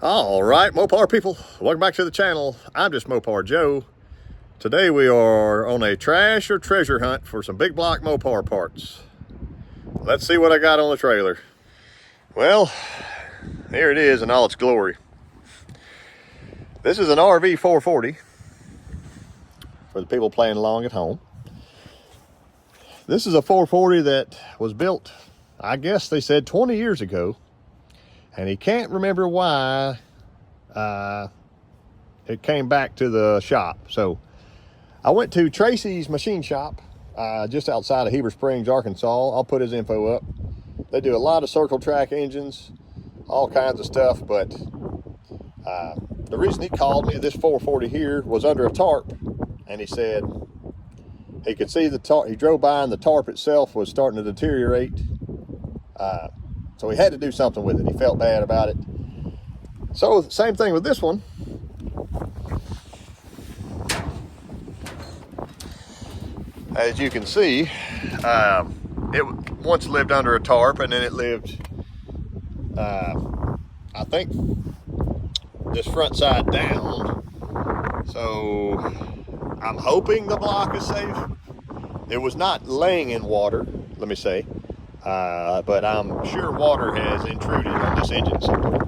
All right, Mopar people, welcome back to the channel. I'm just Mopar Joe. Today we are on a trash or treasure hunt for some big block Mopar parts. Let's see what I got on the trailer. Well, here it is in all its glory. This is an RV 440 for the people playing along at home. This is a 440 that was built, I guess they said 20 years ago. And he can't remember why it came back to the shop. So I went to Tracy's machine shop just outside of Heber Springs, Arkansas. I'll put his info up. They do a lot of circle track engines, all kinds of stuff. But the reason he called me, this 440 here was under a tarp. And he said he could see the tarp. He drove by and the tarp itself was starting to deteriorate. So he had to do something with it. He felt bad about it. So same thing with this one. As you can see, it once lived under a tarp, and then it lived, I think, this front side down. So I'm hoping the block is safe. It was not laying in water, let me say. But I'm sure water has intruded on this engine somewhere.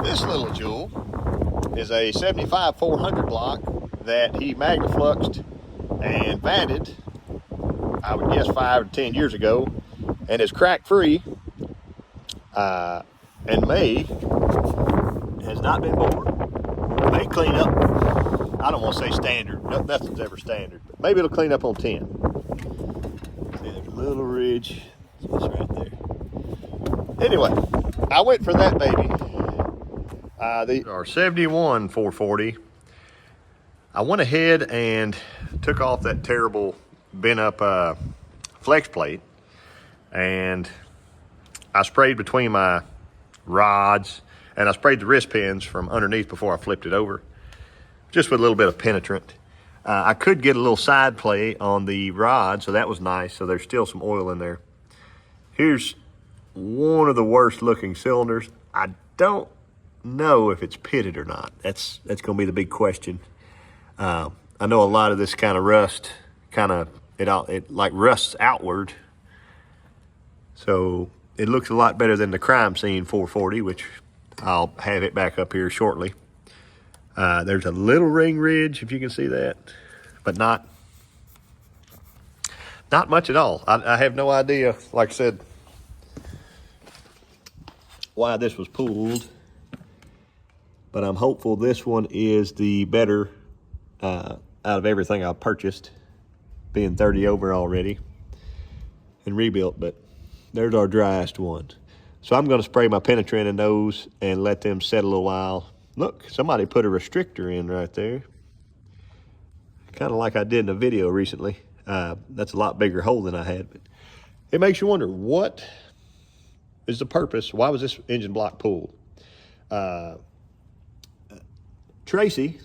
This little jewel is a 75 400 block that he magnafluxed and vanted, I would guess 5 or 10 years ago, and is crack free, and has not been bored. May clean up. I don't want to say standard. Nothing's ever standard, but maybe it'll clean up on 10. See, there's a little ridge. It's right there. Anyway, I went for that baby. Our 71 440. I went ahead and took off that terrible bent up flex plate, and I sprayed between my rods, and I sprayed the wrist pins from underneath before I flipped it over, just with a little bit of penetrant. I could get a little side play on the rod, so that was nice. So there's still some oil in there. Here's one of the worst looking cylinders. I don't know if it's pitted or not. That's going to be the big question. I know a lot of this kind of rust, it like rusts outward. So it looks a lot better than the crime scene 440, which I'll have it back up here shortly. There's a little ring ridge, if you can see that, but not much at all. I have no idea, like I said, why this was pulled, but I'm hopeful this one is the better out of everything I've purchased, being 30 over already and rebuilt. But there's our driest one. So I'm going to spray my penetrant in those and let them set a little while. Look, somebody put a restrictor in right there, kind of like I did in a video recently. That's a lot bigger hole than I had, but it makes you wonder, what is the purpose? Why was this engine block pulled? Tracy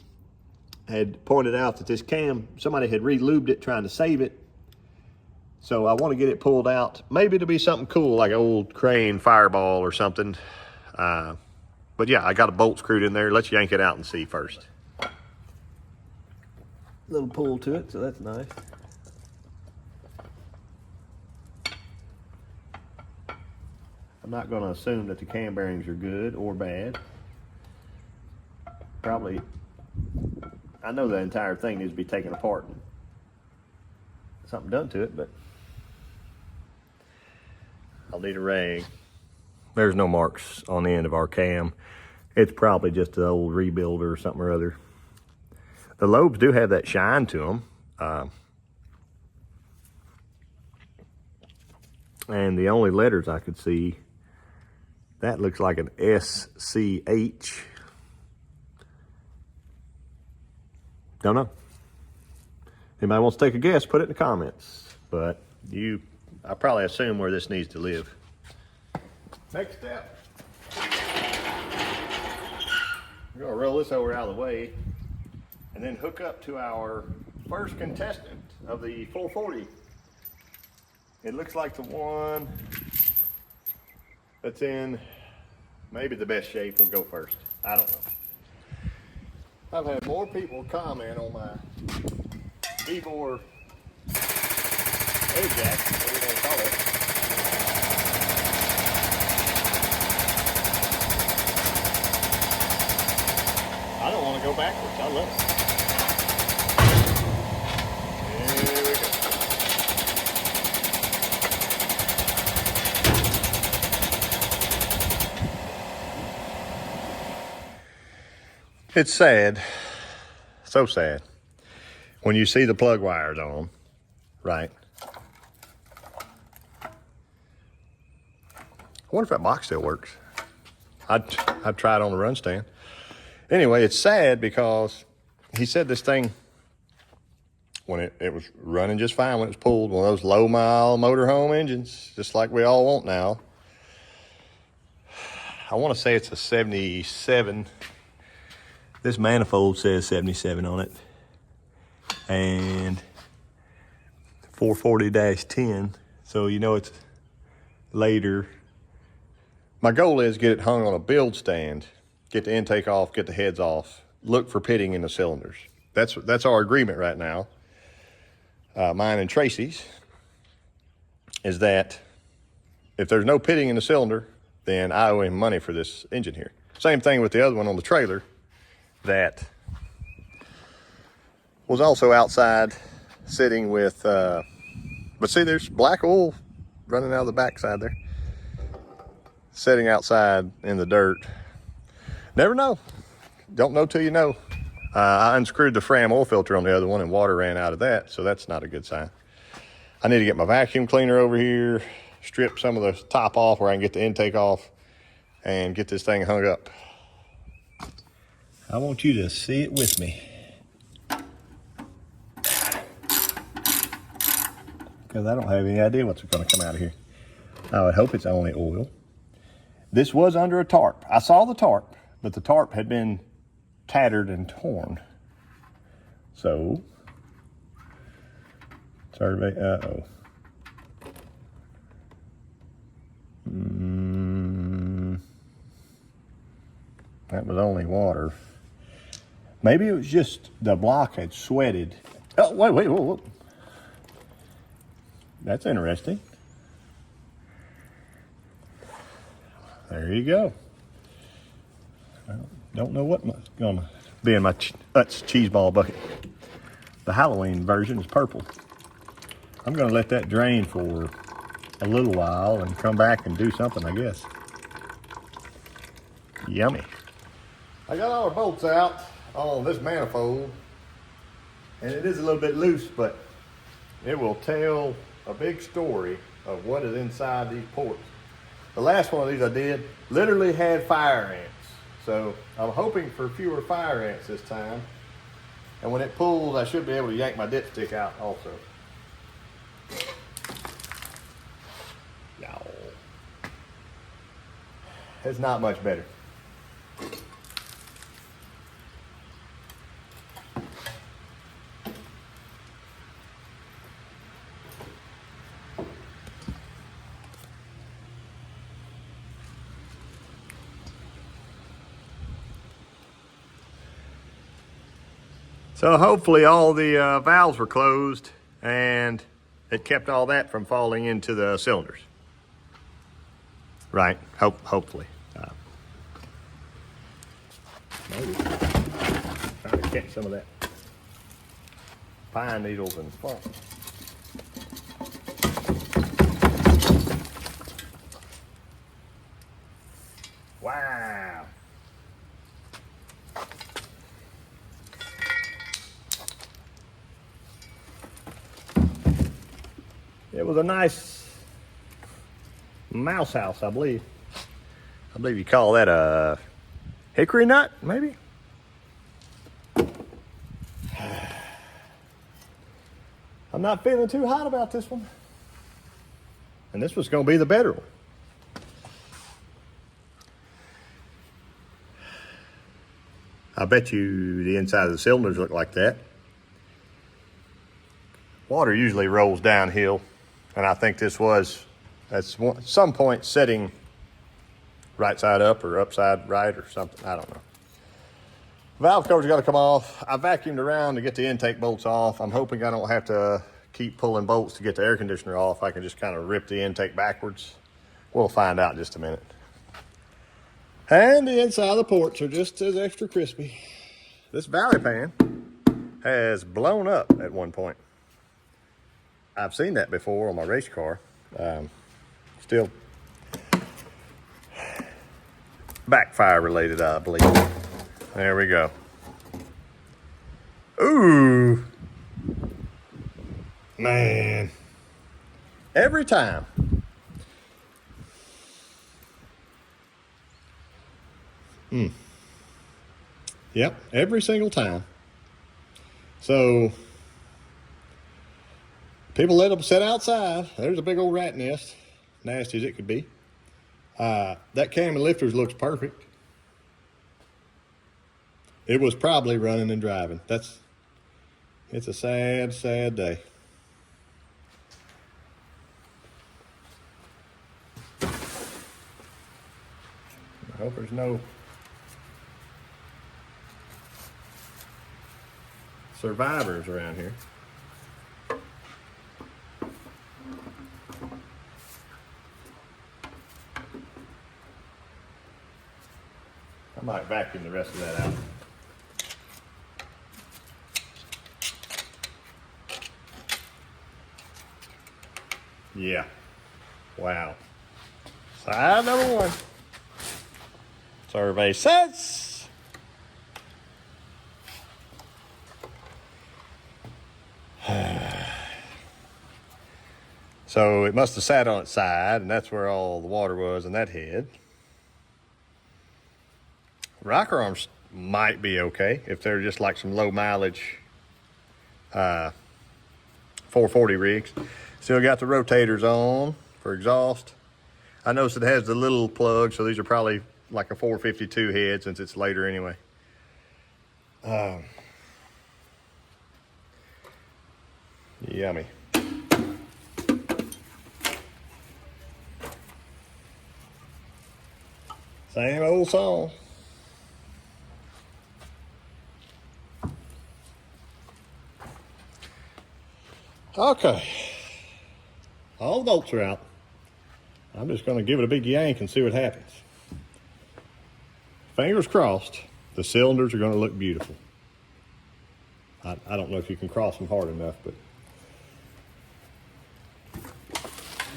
had pointed out that this cam, somebody had re-lubed it trying to save it. So I want to get it pulled out. Maybe it'll be something cool, like an old crane fireball or something. But yeah, I got a bolt screwed in there. Let's yank it out and see first. Little pull to it, so that's nice. I'm not going to assume that the cam bearings are good or bad. Probably, I know the entire thing needs to be taken apart and something done to it, but I'll need a rag. There's no marks on the end of our cam. It's probably just an old rebuild or something or other. The lobes do have that shine to them. And the only letters I could see, that looks like an SCH. Don't know. Anybody wants to take a guess, put it in the comments. But I probably assume where this needs to live. Next step. We're gonna roll this over out of the way and then hook up to our first contestant of the 440. It looks like the one that's in maybe the best shape will go first. I don't know. I've had more people comment on my D-bore air jack, whatever you want to call it. I don't want to go backwards. I love it. Here we go. It's sad, so sad, when you see the plug wires on them, right? I wonder if that box still works. I'd try it on the run stand. Anyway, it's sad because he said this thing, when it was running just fine when it was pulled, one of those low mile motorhome engines, just like we all want now. I want to say it's a 77. This manifold says 77 on it. And 440-10. So you know it's later. My goal is get it hung on a build stand, get the intake off, get the heads off, look for pitting in the cylinders. That's our agreement right now. Mine and Tracy's is that if there's no pitting in the cylinder, then I owe him money for this engine here. Same thing with the other one on the trailer that was also outside sitting with, but see, there's black oil running out of the backside there. Sitting outside in the dirt. Never know. Don't know till you know. I unscrewed the Fram oil filter on the other one and water ran out of that, so that's not a good sign. I need to get my vacuum cleaner over here, strip some of the top off where I can get the intake off, and get this thing hung up. I want you to see it with me. Because I don't have any idea what's going to come out of here. I would hope it's only oil. This was under a tarp. I saw the tarp, but the tarp had been tattered and torn. So, survey, that was only water. Maybe it was just the block had sweated. Oh, wait, whoa. That's interesting. There you go. I don't know what's going to be in my Utz cheese ball bucket. The Halloween version is purple. I'm going to let that drain for a little while and come back and do something, I guess. Yummy. I got all our bolts out on this manifold, and it is a little bit loose, but it will tell a big story of what is inside these ports. The last one of these I did literally had fire ants. So I'm hoping for fewer fire ants this time. And when it pulls, I should be able to yank my dipstick out also. No. It's not much better. So hopefully all the valves were closed and it kept all that from falling into the cylinders. Right, hopefully. Maybe. Trying to catch some of that pine needles and spark. Wow. It was a nice mouse house, I believe. I believe you call that a hickory nut, maybe? I'm not feeling too hot about this one. And this was going to be the better one. I bet you the inside of the cylinders look like that. Water usually rolls downhill, and I think this was at some point setting right side up or upside right or something. I don't know. Valve cover's got to come off. I vacuumed around to get the intake bolts off. I'm hoping I don't have to keep pulling bolts to get the air conditioner off. I can just kind of rip the intake backwards. We'll find out in just a minute. And the inside of the ports are just as extra crispy. This valley pan has blown up at one point. I've seen that before on my race car. Still backfire related, I believe. There we go. Ooh. Man. Every time. Yep, every single time. So, people let them sit outside. There's a big old rat nest. Nasty as it could be. That cam and lifters looks perfect. It was probably running and driving. It's a sad, sad day. I hope there's no survivors around here. I might vacuum the rest of that out. Yeah. Wow. Side number one. Survey says. So it must have sat on its side, and that's where all the water was in that head. Rocker arms might be okay if they're just like some low mileage 440 rigs. Still got the rotators on for exhaust. I noticed it has the little plug, so these are probably like a 452 head since it's later anyway. Yummy. Same old song. Okay, all the bolts are out. I'm just going to give it a big yank and see what happens. Fingers crossed, the cylinders are going to look beautiful. I don't know if you can cross them hard enough, but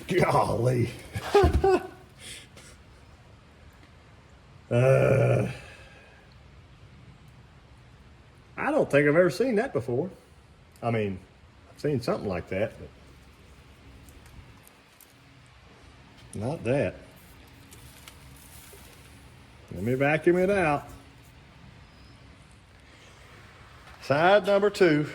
golly. I don't think I've ever seen that before. I mean, I've seen something like that, but not that. Let me vacuum it out. Side number two.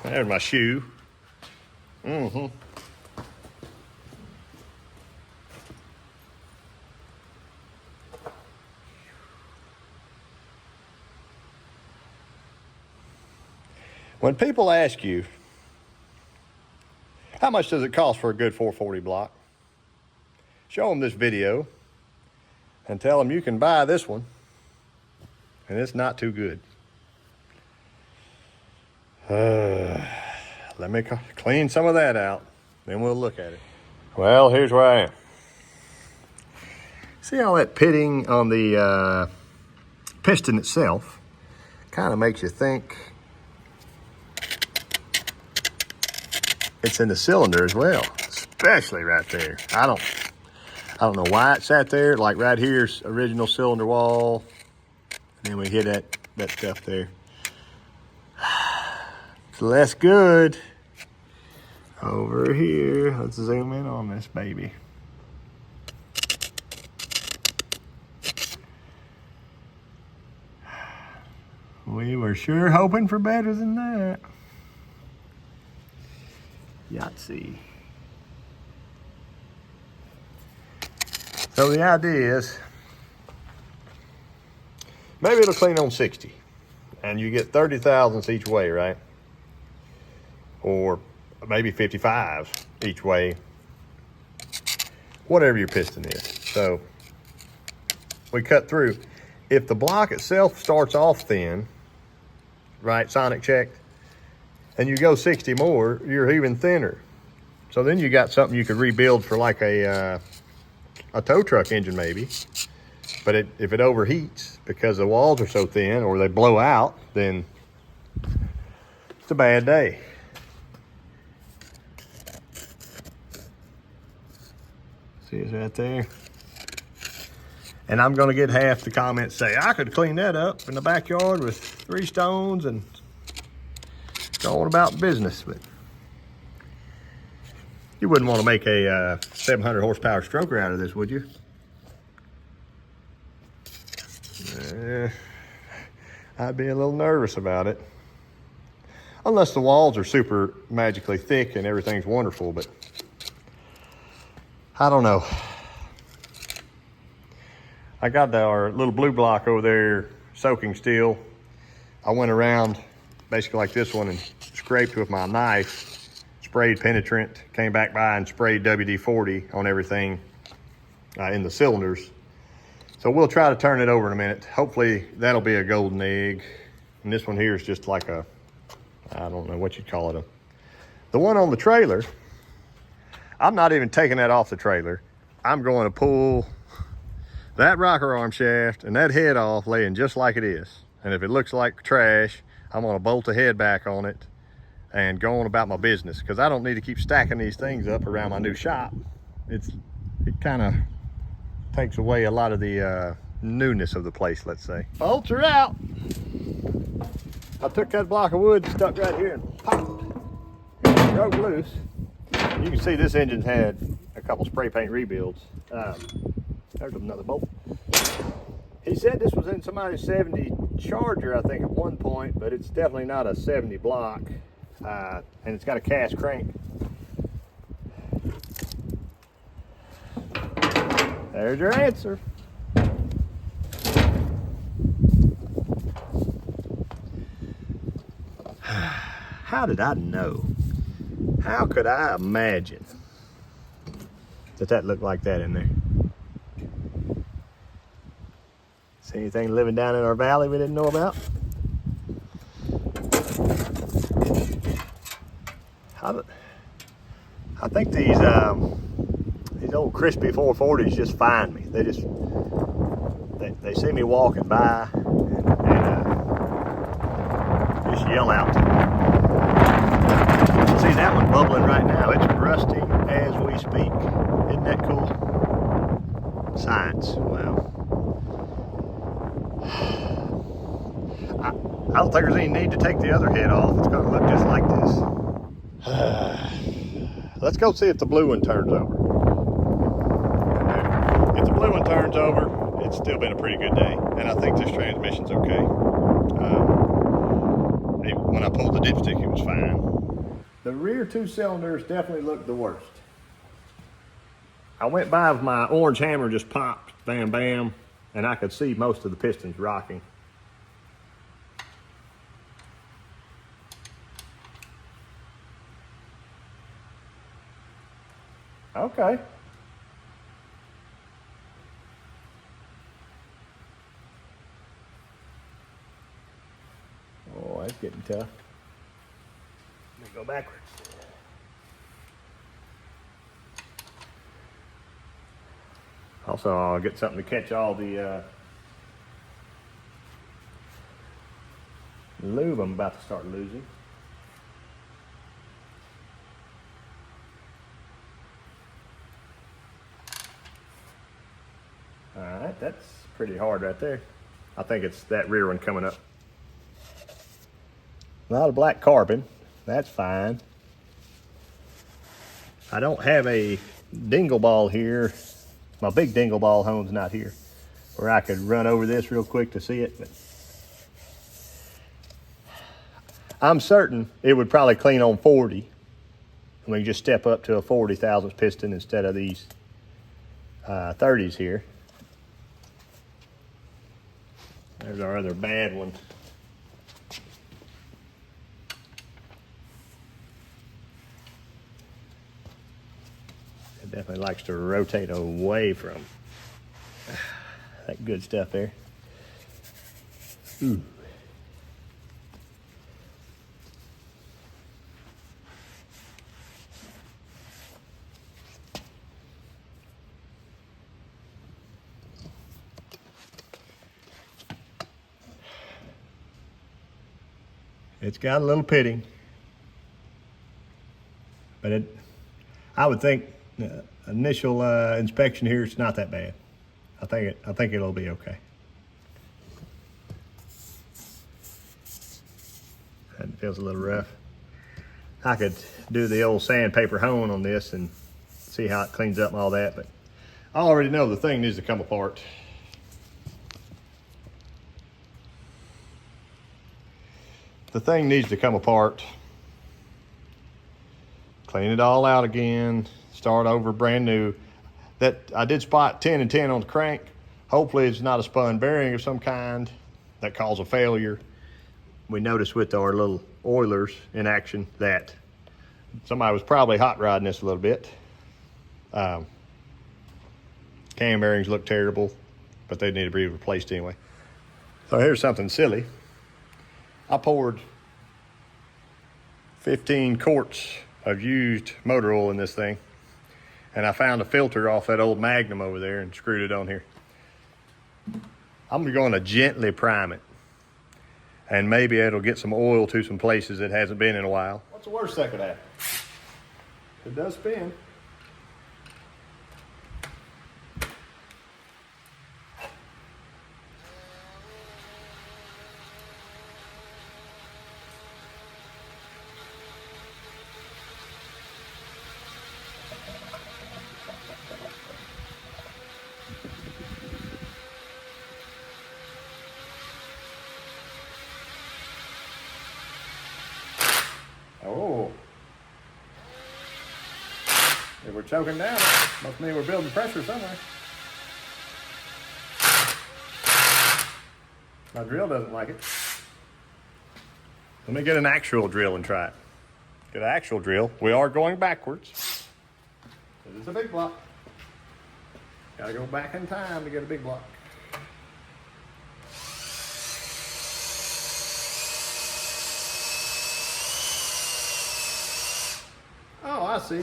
There's my shoe. When people ask you, how much does it cost for a good 440 block? Show them this video and tell them you can buy this one and it's not too good. Let me clean some of that out, then we'll look at it. Well, here's where I am. See all that pitting on the piston itself? Kind of makes you think it's in the cylinder as well, especially right there. I don't know why it sat there. Like right here's original cylinder wall, and then we hit that stuff there. It's less good over here. Let's zoom in on this baby. We were sure hoping for better than that. Yahtzee. So the idea is, Maybe it'll clean on 60. And you get 30 thousandths each way, right? Or maybe 55 each way. Whatever your piston is. So we cut through. If the block itself starts off thin, right, sonic checked, and you go 60 more, you're even thinner. So then you got something you could rebuild for like a tow truck engine maybe. But if it overheats because the walls are so thin or they blow out, then it's a bad day. See, it's right there. And I'm gonna get half the comments say, I could clean that up in the backyard with 3 stones and going about business, but you wouldn't want to make a 700 horsepower stroker out of this, would you? I'd be a little nervous about it. Unless the walls are super magically thick and everything's wonderful, but I don't know. I got our little blue block over there soaking still. I went around basically like this one and scraped with my knife, sprayed penetrant, came back by and sprayed WD-40 on everything in the cylinders. So we'll try to turn it over in a minute. Hopefully that'll be a golden egg. And this one here is just like a, I don't know what you'd call it. The one on the trailer, I'm not even taking that off the trailer. I'm going to pull that rocker arm shaft and that head off laying just like it is. And if it looks like trash, I'm gonna bolt the head back on it and go on about my business, because I don't need to keep stacking these things up around my new shop. It kind of takes away a lot of the newness of the place, let's say. Bolts are out. I took that block of wood, stuck right here and popped. It broke loose. You can see this engine's had a couple spray paint rebuilds. There's another bolt. He said this was in somebody's 70 Charger, I think, at one point, but it's definitely not a 70 block. And it's got a cast crank. There's your answer. How did I know? How could I imagine that looked like that in there? See anything living down in our valley we didn't know about? I think these old crispy 440s just find me. They they see me walking by and just yell out to me. See that one bubbling right now? It's rusting as we speak. Isn't that cool? Science. Wow. I don't think there's any need to take the other head off. It's going to look just like this. Let's go see if the blue one turns over. If the blue one turns over, it's still been a pretty good day. And I think this transmission's okay. When I pulled the dipstick, it was fine. The rear 2 cylinders definitely look the worst. I went by with my orange hammer, just popped, bam, bam, and I could see most of the pistons rocking. Okay. Oh, that's getting tough. Let me go backwards. Also, I'll get something to catch all the lube I'm about to start losing. All right, that's pretty hard right there. I think it's that rear one coming up. A lot of black carbon, that's fine. I don't have a dingle ball here. My big dingle ball hone's not here, where I could run over this real quick to see it, but I'm certain it would probably clean on 40. We can just step up to a 40 thousandths piston instead of these 30s here. There's our other bad one. It definitely likes to rotate away from that good stuff there. Ooh. It's got a little pitting, but I would think initial inspection here, it's not that bad. I think it'll be okay. That feels a little rough. I could do the old sandpaper hone on this and see how it cleans up and all that, but I already know the thing needs to come apart. The thing needs to come apart. Clean it all out again. Start over brand new. That I did spot 10 and 10 on the crank. Hopefully it's not a spun bearing of some kind that caused a failure. We noticed with our little oilers in action that somebody was probably hot rodding this a little bit. Cam bearings look terrible, but they need to be replaced anyway. So here's something silly. I poured 15 quarts of used motor oil in this thing, and I found a filter off that old Magnum over there and screwed it on here. I'm going to gently prime it, and maybe it'll get some oil to some places it hasn't been in a while. What's the worst that could happen? It does spin. Oh, if we're choking down, it must mean we're building pressure somewhere. My drill doesn't like it. Let me get an actual drill and try it. Get an actual drill. We are going backwards. This is a big block. Gotta go back in time to get a big block. Oh, I see.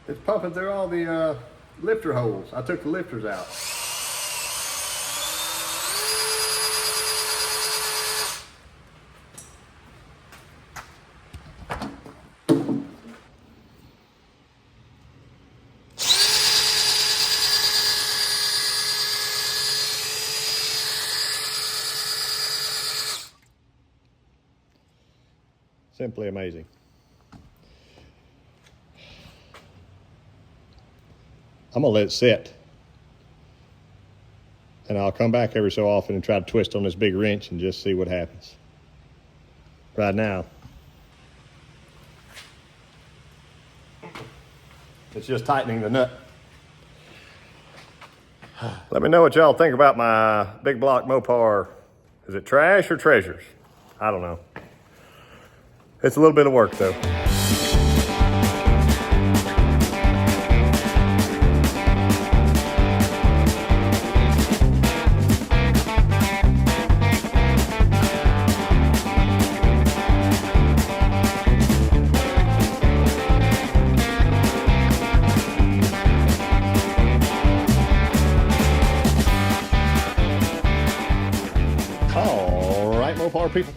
It's pumping through all the lifter holes. I took the lifters out. Simply amazing. I'm gonna let it sit, and I'll come back every so often and try to twist on this big wrench and just see what happens. Right now, it's just tightening the nut. Let me know what y'all think about my big block Mopar. Is it trash or treasures? I don't know. It's a little bit of work though. All right, Mopar people.